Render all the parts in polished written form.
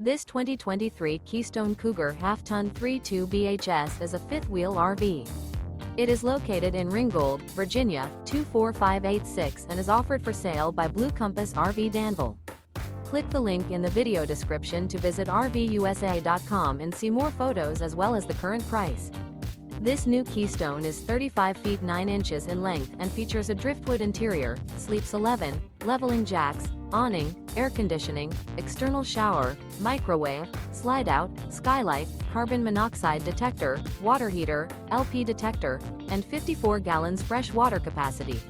This 2023 Keystone Cougar Half-Ton 3.2 BHS is a fifth-wheel RV. It is located in Ringgold, Virginia, 24586 and is offered for sale by Blue Compass RV Danville. Click the link in the video description to visit RVUSA.com and see more photos as well as the current price. This new Keystone is 35 feet 9 inches in length and features a Driftwood interior, sleeps 11, leveling jacks, awning, air conditioning, external shower, microwave, slide-out, skylight, carbon monoxide detector, water heater, LP detector, and 54 gallons fresh water capacity.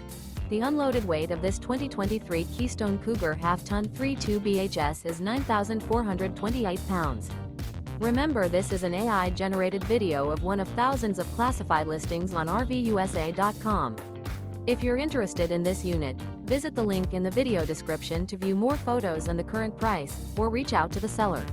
The unloaded weight of this 2023 Keystone Cougar Half-Ton 3.2 BHS is 9,428 pounds. Remember, this is an AI-generated video of one of thousands of classified listings on RVUSA.com. If you're interested in this unit, visit the link in the video description to view more photos and the current price, or reach out to the seller.